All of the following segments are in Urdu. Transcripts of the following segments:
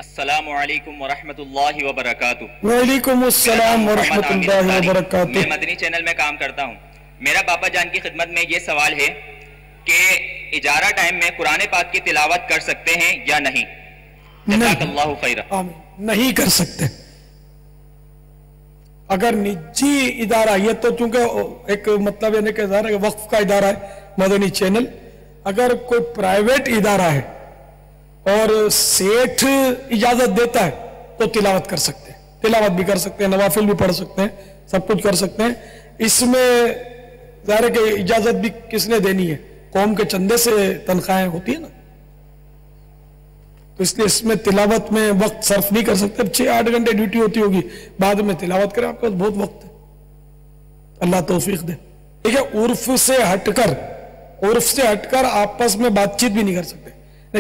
السلام علیکم ورحمۃ اللہ وبرکاتہ۔ وعلیکم السلام ورحمۃ اللہ وبرکاتہ۔ میں مدنی چینل میں کام کرتا ہوں۔ میرا باپا جان کی خدمت میں یہ سوال ہے کہ اجارہ ٹائم میں قرآن پاک کی تلاوت کر سکتے ہیں یا نہیں؟ جزاک اللہ خیرا۔ نہیں کر سکتے۔ اگر نجی ادارہ، یہ تو چونکہ ایک مطلب یعنی کہ وقف کا ادارہ ہے مدنی چینل، اگر کوئی پرائیویٹ ادارہ ہے اور سیٹھ اجازت دیتا ہے تو تلاوت کر سکتے ہیں، تلاوت بھی کر سکتے ہیں، نوافل بھی پڑھ سکتے ہیں، سب کچھ کر سکتے ہیں۔ اس میں ظاہر ہے کہ اجازت بھی کس نے دینی ہے؟ قوم کے چندے سے تنخواہیں ہوتی ہیں نا، تو اس لیے اس میں تلاوت میں وقت صرف نہیں کر سکتے۔ 6-8 گھنٹے ڈیوٹی ہوتی ہوگی، بعد میں تلاوت کریں، آپ کے پاس بہت وقت ہے، اللہ توفیق دے۔ ٹھیک ہے، عرف سے ہٹ کر آپس میں بات چیت بھی نہیں کر سکتے۔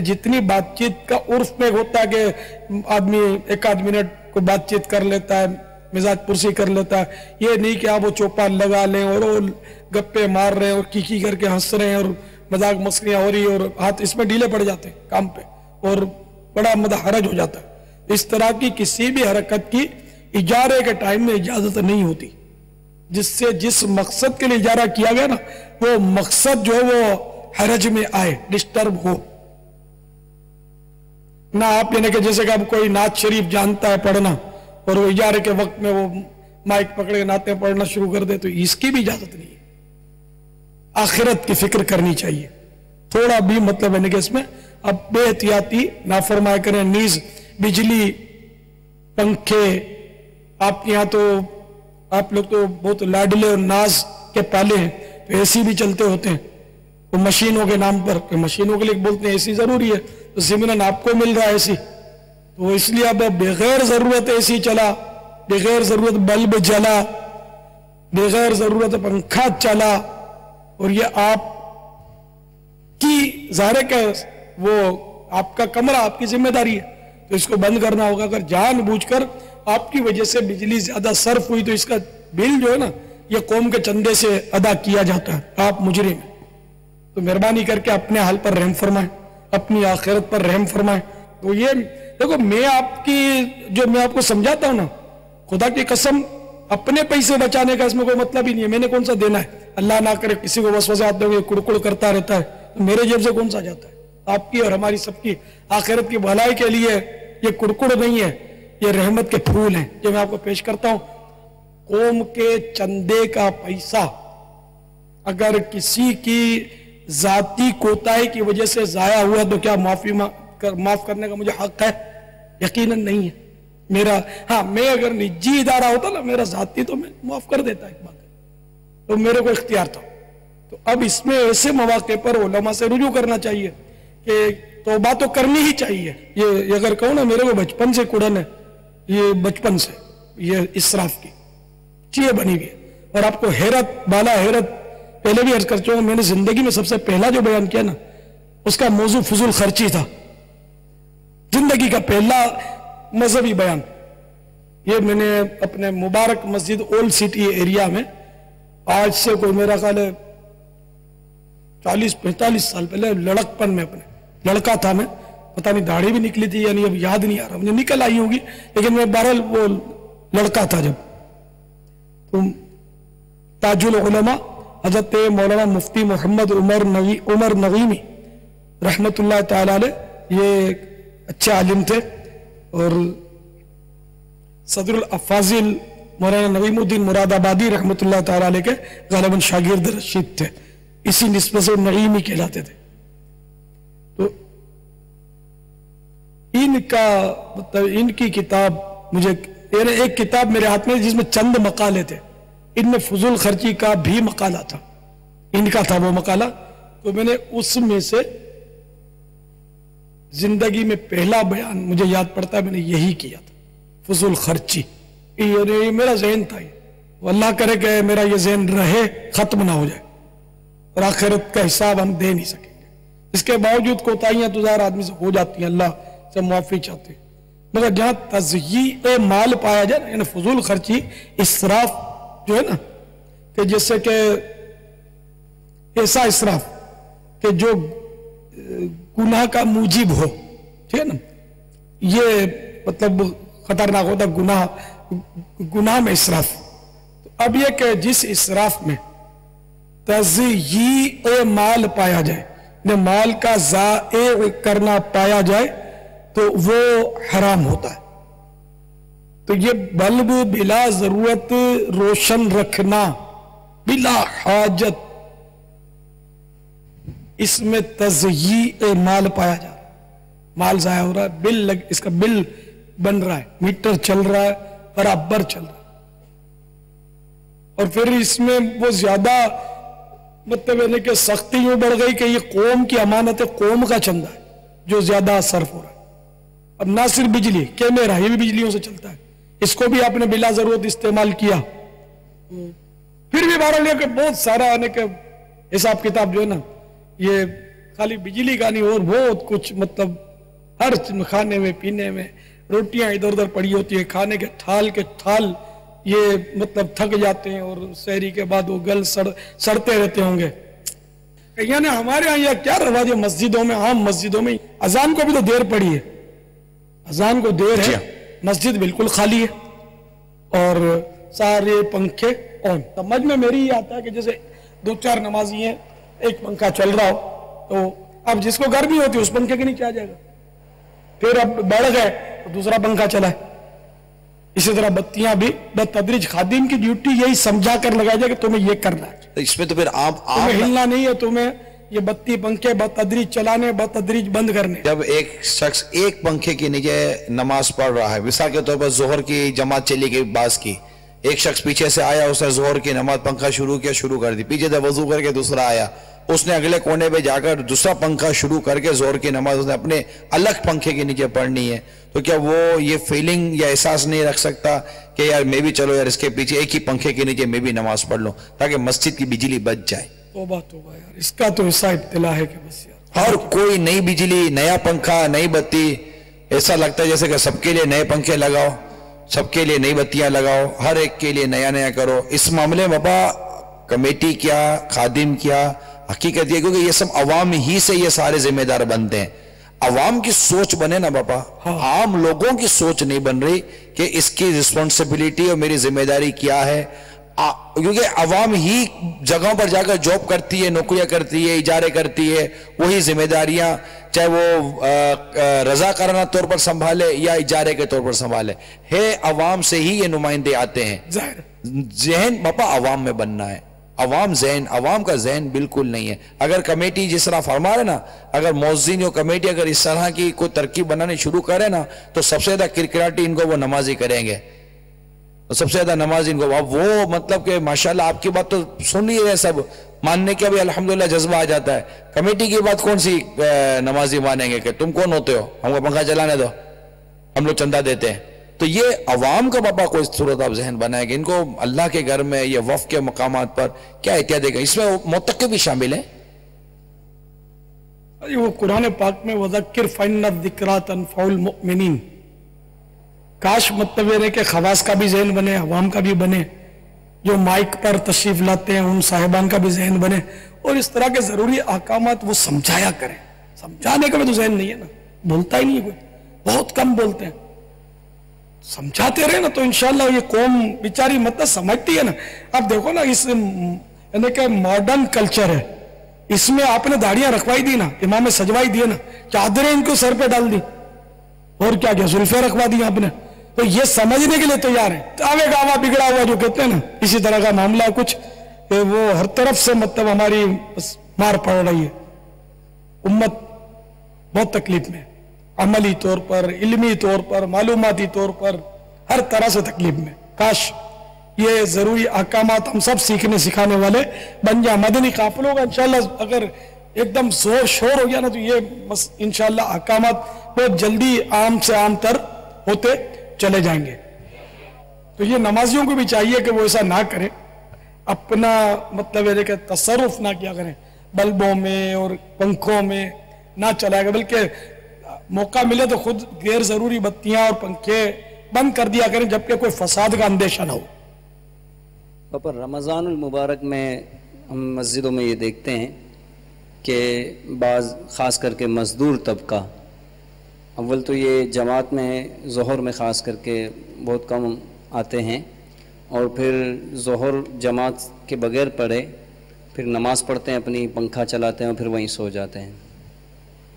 جتنی بات چیت کا عرف میں ہوتا ہے کہ آدمی 1-8 منٹ کو بات چیت کر لیتا ہے، مزاج پرسی کر لیتا ہے، یہ نہیں کہ آپ وہ چوپان لگا لیں اور وہ گپے مار رہے ہیں اور کی کر کے ہنس رہے ہیں اور مذاق مسکریاں ہو رہی ہیں اور ہاتھ اس میں ڈھیلے پڑ جاتے ہیں کام پہ اور بڑا حرج ہو جاتا ہے۔ اس طرح کی کسی بھی حرکت کی اجارے کے ٹائم میں اجازت نہیں ہوتی۔ جس مقصد کے لیے اجارہ کیا گیا نا، وہ مقصد جو ہے وہ حرج میں آئے، ڈسٹرب ہو نہ۔ آپ یعنی کہ جیسے کہ اب کوئی نعت شریف جانتا ہے پڑھنا اور وہ اجارے کے وقت میں وہ مائک پکڑ کے نعتیں پڑھنا شروع کر دے تو اس کی بھی اجازت نہیں ہے۔ آخرت کی فکر کرنی چاہیے تھوڑا بھی، مطلب یعنی کہ اس میں اب بے احتیاطی نافرمائی کریں۔ نیز بجلی، پنکھے، آپ کے یہاں تو آپ لوگ تو بہت لاڈلے اور ناز کے پالے ہیں، تو اے سی بھی چلتے ہوتے ہیں وہ مشینوں کے نام پر، کہ مشینوں کے لیے بولتے ہیں اے سی ضروری ہے، تو ضمناً آپ کو مل رہا ہے اے سی، تو اس لیے اب بغیر ضرورت اے سی چلا، بغیر ضرورت بلب جلا، بغیر ضرورت پنکھا چلا، اور یہ آپ کی ظاہر ہے کہ وہ آپ کا کمرہ آپ کی ذمہ داری ہے، تو اس کو بند کرنا ہوگا۔ اگر جان بوجھ کر آپ کی وجہ سے بجلی زیادہ صرف ہوئی تو اس کا بل جو ہے نا یہ قوم کے چندے سے ادا کیا جاتا ہے، آپ مجرم ہیں، تو مہربانی کر کے اپنے حال پر رحم فرمائیں، اپنی آخرت پر رحم فرمائیں۔ تو یہ دیکھو، میں آپ کو سمجھاتا ہوں نا، خدا کی قسم اپنے پیسے بچانے کا اس میں کوئی مطلب ہی نہیں ہے۔ میں نے کون سا دینا ہے؟ اللہ نہ کرے کسی کو وسوسات دو گے، کڑکڑ کرتا رہتا ہے، تو میرے جیب سے کون سا جاتا ہے؟ آپ کی اور ہماری سب کی آخرت کی بھلائی کے لیے یہ کڑکڑ نہیں ہے، یہ رحمت کے پھول ہیں جو میں آپ کو پیش کرتا ہوں۔ قوم کے چندے کا پیسہ اگر کسی کی ذاتی کوتاہی کی وجہ سے ضائع ہوا تو کیا معاف کرنے کا مجھے حق ہے؟ یقیناً نہیں ہے میرا۔ ہاں، میں اگر نجی ادارہ ہوتا نا میرا ذاتی تو میں معاف کر دیتا، ایک بات ہے، تو میرے کو اختیار تھا۔ تو اب اس میں ایسے مواقع پر علماء سے رجوع کرنا چاہیے کہ توبہ تو کرنی ہی چاہیے۔ یہ اگر کہوں نا میرے کو بچپن سے کڑن ہے، یہ بچپن سے یہ اسراف کی چیزیں بنی گئی، اور آپ کو حیرت بالا حیرت پہلے بھی عرض کر چکا ہوں، میں نے زندگی میں سب سے پہلا جو بیان کیا نا اس کا موضوع فضول خرچی تھا، زندگی کا پہلا مذہبی بیان۔ یہ میں نے اپنے مبارک مسجد اولڈ سٹی ایریا میں آج سے کوئی میرا خیال ہے 40-45 سال پہلے، لڑکپن میں اپنے لڑکا تھا میں، پتہ نہیں داڑھی بھی نکلی تھی یعنی اب یاد نہیں آ رہا، مجھے نکل آئی ہوگی، لیکن میں بہرحال وہ لڑکا تھا جب، تو تاج العلماء حضرت مولانا مفتی محمد عمر نغیمی رحمت اللہ تعالیٰ علیہ، یہ اچھے عالم تھے، اور صدر الافاضل مولانا نغیم الدین مراد آبادی رحمت اللہ تعالیٰ علیہ کے غالباً شاگرد رشید تھے، اسی نسبت سے نغیمی کہلاتے تھے۔ تو ان کی کتاب مجھے، ایک کتاب میرے ہاتھ میں جس میں چند مقالے تھے، ان میں فضول خرچی کا بھی مقالہ تھا، ان کا تھا وہ مقالہ، تو میں نے اس میں سے زندگی میں پہلا بیان مجھے یاد پڑتا ہے میں نے یہی کیا تھا، فضول خرچی۔ یہ میرا ذہن تھا، وہ اللہ کرے کہ میرا یہ ذہن رہے، ختم نہ ہو جائے، اور آخرت کا حساب ہم دے نہیں سکیں گے۔ اس کے باوجود کوتاہیاں تو ظاہر آدمی سے ہو جاتی ہیں، اللہ سے معافی چاہتے ہیں، مگر جہاں تضییع مال پایا جائے نا، یعنی فضول خرچی، اسراف جو ہے نا، کہ جیسے کہ ایسا اسراف کہ جو گناہ کا موجب ہو، ٹھیک ہے نا، یہ مطلب خطرناک ہوتا گناہ میں اسراف. تو اب یہ کہ جس اسراف میں تضییع مال پایا جائے، مال کا ضائع کرنا پایا جائے تو وہ حرام ہوتا ہے. تو یہ بلب بلا ضرورت روشن رکھنا بلا حاجت، اس میں تضییع مال پایا جا رہا ہے، مال ضائع ہو رہا ہے، اس کا بل بن رہا ہے، میٹر چل رہا ہے، برابر چل رہا ہے، اور پھر اس میں وہ زیادہ مطلب ہے کہ سختی یوں بڑھ گئی کہ یہ قوم کی امانت ہے، قوم کا چندہ ہے جو زیادہ صرف ہو رہا ہے. اب نہ صرف بجلی، کیمرہ یہ بھی بجلیوں سے چلتا ہے، اس کو بھی آپ نے بلا ضرورت استعمال کیا. پھر بھی بہرحال یہ کہ بہت سارا آنے کے حساب کتاب جو ہے نا، یہ خالی بجلی کا نہیں اور بہت کچھ مطلب ہر کھانے میں پینے میں، روٹیاں ادھر ادھر پڑی ہوتی ہیں، کھانے کے تھال یہ مطلب تھک جاتے ہیں اور سحری کے بعد وہ گل سڑتے رہتے ہوں گے. یعنی ہمارے ہاں یہ کیا رواج ہے مسجدوں میں، عام مسجدوں میں اذان کو بھی تو دیر پڑی ہے، اذان کو دیر ہے، مسجد بالکل خالی ہے اور سارے پنکھے آن. سمجھ میں میری یہ آتا ہے کہ جیسے 2-4 نمازی ہیں، ایک پنکھا چل رہا ہو تو اب جس کو گرمی ہوتی ہے اس پنکھے کے نیچے آ جائے گا، پھر اب بڑھ گئے تو دوسرا پنکھا چلا ہے. اسی طرح بتیاں بھی بتدریج، خادم کی ڈیوٹی یہی سمجھا کر لگایا جائے کہ تمہیں یہ کرنا ہے، اس میں تو پھر تمہیں ہلنا نہیں ہے، تمہیں یہ بتی پنکھے بتدریج چلانے، بتدریج بند کرنے. جب ایک شخص ایک پنکھے کے نیچے نماز پڑھ رہا ہے، مثال کے طور پر ظہر کی جماعت چلی گئی باز کی، ایک شخص پیچھے سے آیا، اس نے ظہر کی نماز پنکھا شروع کر دی، پیچھے سے وضو کر کے دوسرا آیا، اس نے اگلے کونے پہ جا کر دوسرا پنکھا شروع کر کے ظہر کی نماز اس نے اپنے الگ پنکھے کے نیچے پڑھنی ہے. تو کیا وہ یہ فیلنگ یا احساس نہیں رکھ سکتا کہ یار میں بھی چلو یار اس کے پیچھے ایک ہی پنکھے کے نیچے میں بھی نماز پڑھ لوں تاکہ مسجد کی بجلی بچ جائے؟ توبہ یار، اس کا تو ایسا ابتلا ہے کہ بس یار، اور کوئی نئی بجلی، نیا پنکھا، نئی بتی، ایسا لگتا ہے جیسے کہ سب کے لیے نئے پنکھے لگاؤ، سب کے لیے نئی بتیاں لگاؤ، ہر ایک کے لیے نیا کرو. اس معاملے میں بابا کمیٹی کیا، خادم کیا، حقیقت یہ کیونکہ یہ سب عوام ہی سے یہ سارے ذمہ دار بنتے ہیں. عوام کی سوچ بنے نا بابا، عام لوگوں کی سوچ نہیں بن رہی کہ اس کی رسپانسبلٹی اور میری ذمہ داری کیا ہے. کیونکہ عوام ہی جگہوں پر جا کر جاب کرتی ہے، نوکریاں کرتی ہے، اجارے کرتی ہے، وہی ذمہ داریاں چاہے وہ رضاکارانہ طور پر سنبھالے یا اجارے کے طور پر سنبھالے، ہے عوام سے ہی یہ نمائندے آتے ہیں. ذہن بابا عوام میں بننا ہے، عوام کا ذہن بالکل نہیں ہے. اگر کمیٹی جس طرح فرما رہے نا، اگر مؤذن یا کمیٹی اگر اس طرح کی کوئی ترکیب بنانے شروع کرے نا تو سب سے زیادہ کرکراٹی ان کو وہ نمازی کریں گے، سب سے زیادہ نمازی ان کو وہ مطلب کہ ماشاءاللہ آپ کی بات تو سن ہی رہے سب، ماننے کے بھی الحمدللہ جذبہ آ جاتا ہے. کمیٹی کی بات کون سی نمازی مانیں گے کہ تم کون ہوتے ہو، ہم کو پنکھا چلانے دو، ہم لوگ چندہ دیتے ہیں. تو یہ عوام کا بابا کوئی صورت آپ ذہن بنائے گا، ان کو اللہ کے گھر میں یا وقف کے مقامات پر کیا احتیاط دے گا. اس میں معتکف بھی شامل ہیں. وہ قرآن پاک میں وَذَكِّرْ فَإِنَّ الذِّكْرَىٰ تَنفَعُ الْمُؤْمِنِينَ، کاش مطلب یہ کہ خواص کا بھی ذہن بنے، عوام کا بھی بنے، جو مائک پر تشریف لاتے ہیں ان صاحبان کا بھی ذہن بنے، اور اس طرح کے ضروری احکامات وہ سمجھایا کریں. سمجھانے کا بھی تو ذہن نہیں ہے نا، بولتا ہی نہیں ہے کوئی، بہت کم بولتے ہیں. سمجھاتے رہے نا تو انشاءاللہ یہ قوم بیچاری مطلب سمجھتی ہے نا. اب دیکھو نا اس یعنی کہ ماڈرن کلچر ہے، اس میں آپ نے داڑیاں رکھوائی دی نا، امام سجوائی دیے نا، چادریں ان کو سر پہ ڈال دی اور کیا زلفیں رکھوا دی آپ نے، تو یہ سمجھنے کے لیے تیار ہے. آوے گاوا بگڑا ہوا جو کہتے ہیں نا، اسی طرح کا معاملہ کچھ کہ وہ ہر طرف سے مطلب ہماری مار پڑ رہی ہے. امت بہت تکلیف میں، عملی طور پر، علمی طور پر، معلوماتی طور پر، ہر طرح سے تکلیف میں. کاش یہ ضروری احکامات ہم سب سیکھنے سکھانے والے بن جائیں. مدنی قافلوں کا انشاءاللہ اگر ایک دم زور شور ہو گیا نا تو یہ انشاءاللہ احکامات بہت جلدی عام سے عام تر ہوتے چلے جائیں گے. تو یہ نمازیوں کو بھی چاہیے کہ وہ ایسا نہ کریں، اپنا مطلب ہے کہ تصرف نہ کیا کریں، بلبوں میں اور پنکھوں میں نہ چلائے گا، بلکہ موقع ملے تو خود غیر ضروری بتیاں اور پنکھے بند کر دیا کریں جبکہ کوئی فساد کا اندیشہ نہ ہو. پر رمضان المبارک میں ہم مسجدوں میں یہ دیکھتے ہیں کہ بعض خاص کر کے مزدور طبقہ اول تو یہ جماعت میں ظہر میں خاص کر کے بہت کم آتے ہیں، اور پھر ظہر جماعت کے بغیر پڑھے پھر نماز پڑھتے ہیں، اپنی پنکھا چلاتے ہیں اور پھر وہیں سو جاتے ہیں۔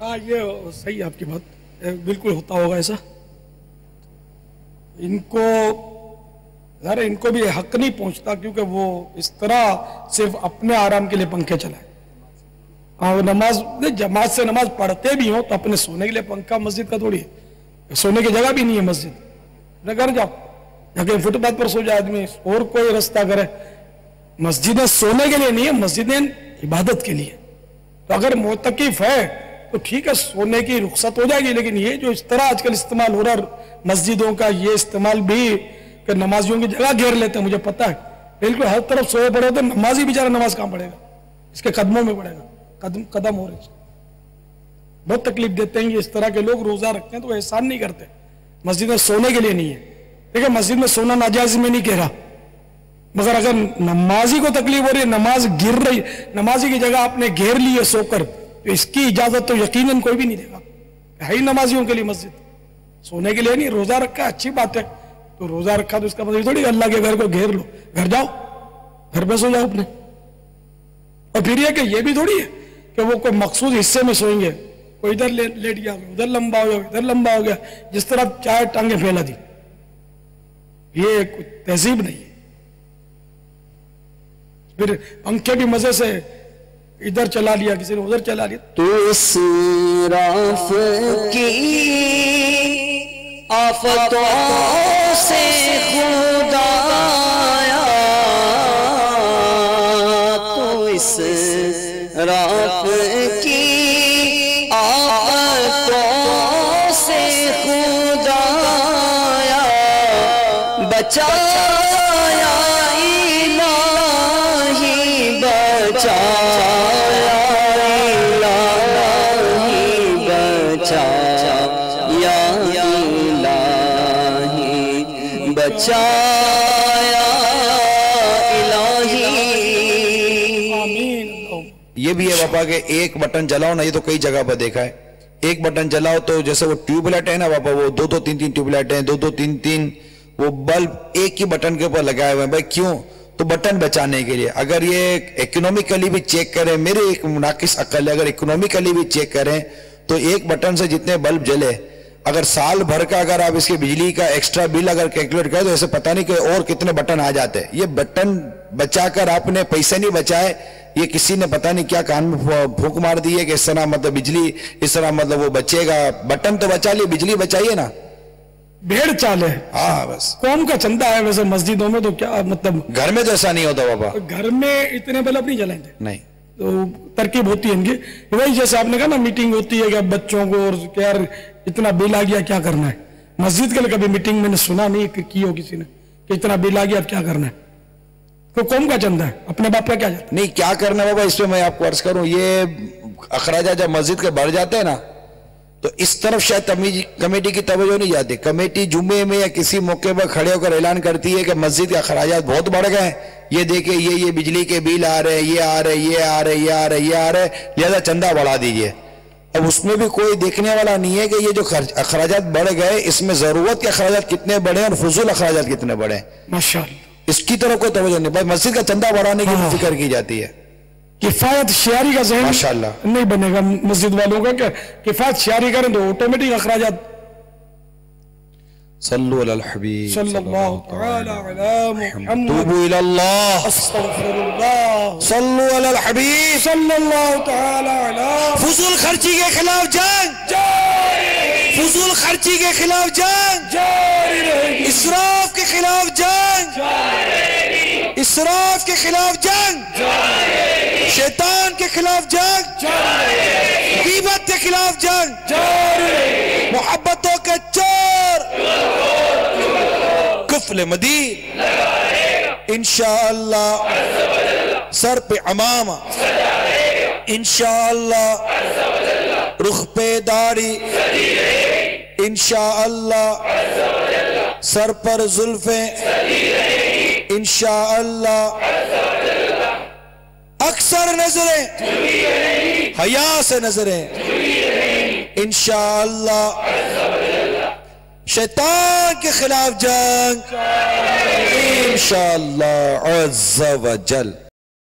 ہاں یہ صحیح آپ کی بات، بالکل ہوتا ہوگا ایسا۔ ان کو بھی حق نہیں پہنچتا، کیونکہ وہ اس طرح صرف اپنے آرام کے لیے پنکھے چلائیں۔ ہاں نماز جماعت سے نماز پڑھتے بھی ہوں تو اپنے سونے کے لیے پنکھا مسجد کا تھوڑی ہے، سونے کی جگہ بھی نہیں ہے مسجد، گھر جاؤ یا کہیں فٹ پاتھ پر سو جائے آدمی، اور کوئی رستہ کرے۔ مسجدیں سونے کے لیے نہیں ہے، مسجدیں عبادت کے لیے۔ تو اگر معتکف ہے تو ٹھیک ہے سونے کی رخصت ہو جائے گی، لیکن یہ جو اس طرح آج کل استعمال ہو رہا مسجدوں کا، یہ استعمال بھی کہ نمازیوں کی جگہ گھیر لیتے ہیں، مجھے پتہ ہے بالکل ہر طرف سوئے پڑے ہوتے، نمازی بیچارہ نماز کہاں پڑھے گا، اس کے قدموں میں پڑے گا، قدم ہو رہے ہیں۔ بہت تکلیف دیتے ہیں یہ اس طرح کے لوگ، روزہ رکھتے ہیں تو وہ احسان نہیں کرتے۔ مسجد میں سونے کے لیے نہیں ہے، دیکھیں مسجد میں سونا ناجائز میں نہیں کہہ رہا، مگر اگر نمازی کو تکلیف ہو رہی ہے، نماز گر رہی، نمازی کی جگہ آپ نے گھیر لی ہے سو کر، تو اس کی اجازت تو یقیناً کوئی بھی نہیں دے گا۔ ہے ہی نمازیوں کے لیے مسجد، سونے کے لیے نہیں۔ روزہ رکھا ہے اچھی بات ہے، تو روزہ رکھا تو اس کا مطلب تھوڑی اللہ کے گھر کو گھیر لو، گھر جاؤ، گھر پہ سو جاؤ اپنے۔ اور پھر یہ کہ یہ بھی تھوڑی ہے کہ وہ کوئی مخصوص حصے میں سوئیں گے، کوئی ادھر لیٹ گیا، ادھر لمبا ہو گیا، ادھر لمبا ہو گیا، جس طرح چاہے ٹانگیں پھیلا دی، یہ کوئی تہذیب نہیں ہے۔ پھر پنکھے بھی مزے سے ادھر چلا لیا، کسی نے ادھر چلا لیا۔ تو اسراف کی آفتوں سے خدایا، تو اسراف کی آفتوں سے خدایا، بچایا الہی بچایا، الہی بچایا، الہی بچایا، الہی۔ آمین۔ یہ بھی ہے باپا کہ ایک بٹن جلاؤ نا، یہ تو کئی جگہ پر دیکھا ہے، ایک بٹن جلاؤ تو جیسے وہ ٹیوب لائٹ ہے نا باپا، وہ دو تین ٹیوب لائٹ ہیں، دو تین وہ بلب ایک ہی بٹن کے اوپر لگائے ہوئے ہیں۔ بھائی کیوں؟ تو بٹن بچانے کے لیے۔ اگر یہ اکنومیکلی بھی چیک کریں، میرے ایک ناقص عقل ہے، اگر اکنومیکلی بھی چیک کریں تو ایک بٹن سے جتنے بلب جلے، اگر سال بھر کا اگر آپ اس کی بجلی کا ایکسٹرا بل اگر کیلکولیٹ کریں تو ایسے پتہ نہیں کہ اور کتنے بٹن آ جاتے ہیں۔ یہ بٹن بچا کر آپ نے پیسے نہیں بچائے، یہ کسی نے پتہ نہیں کیا کان میں پھونک مار دی ہے کہ اس طرح مطلب بجلی اس طرح مطلب وہ بچے گا۔ بٹن تو بچا لیے، بجلی بچائیے نا۔ بھیڑ چال ہے، ہاں بس قوم کا چندہ ہے۔ ویسے مسجدوں میں تو کیا مطلب، گھر میں تو ایسا نہیں ہوتا بابا، گھر میں اتنے بلب نہیں جلائیں گے، نہیں۔ تو ترکیب ہوتی ہے ان کی۔ وہی جیسے آپ نے کہا نا میٹنگ ہوتی ہے کہ بچوں کو اور کہ یار اتنا بل آ گیا کیا کرنا ہے۔ مسجد کے لیے کبھی میٹنگ میں نے سنا نہیں کی ہو کسی نے کہ اتنا بل آ گیا اب کیا کرنا ہے۔ تو قوم کا چندہ ہے، اپنے باپ کا کیا جاتا ہے؟ نہیں کیا کرنا بابا، اس پہ میں آپ کو عرض کروں، یہ اخراجات جب مسجد کے بڑھ جاتے ہیں نا تو اس طرف شاید کمیٹی کی توجہ نہیں جاتی۔ کمیٹی جمعے میں یا کسی موقع پر کھڑے ہو کر اعلان کرتی ہے کہ مسجد کے اخراجات بہت بڑھ گئے ہیں، یہ دیکھیں یہ بجلی کے بل آ رہے ہیں، یہ آ رہے، یہ آ رہے، یہ آ رہے، یہ آ رہے، لہذا چندہ بڑھا دیجئے۔ اب اس میں بھی کوئی دیکھنے والا نہیں ہے کہ یہ جو اخراجات بڑھ گئے اس میں ضرورت کے اخراجات کتنے بڑھے اور فضول اخراجات کتنے بڑھے، ماشاءاللہ اس کی طرف کوئی توجہ نہیں۔ بھائی مسجد کا چندہ بڑھانے کی بھی فکر کی جاتی ہے۔ کفایت شعاری کا ذہن ماشاءاللہ نہیں بنے گا مسجد والوں کا کہ کفایت شعاری کریں تو آٹومیٹک اخراجات۔ صلو علی الحبیب صلی اللہ تعالی علی محمد، توبوا الی اللہ، استغفر اللہ، صلو علی الحبیب، صلی اللہ تعالی علی فضول خرچی کے خلاف جنگ، جاری فضول خرچی کے خلاف جنگ، جاری رہے گی، اسراف کے خلاف جنگ، اسراف کے خلاف جنگ، شیطان کے خلاف جنگ، غیبت کے خلاف جنگ، محبتوں کے چور کفل مدین انشاءاللہ، سر پہ عمامہ انشاءاللہ، رخ پہ داڑھی انشاءاللہ، سر پر زلفیں انشاءاللہ، اکثر نظریں حیا سے نظریں انشاءاللہ شیطان کے خلاف جنگ انشاءاللہ عز و جل.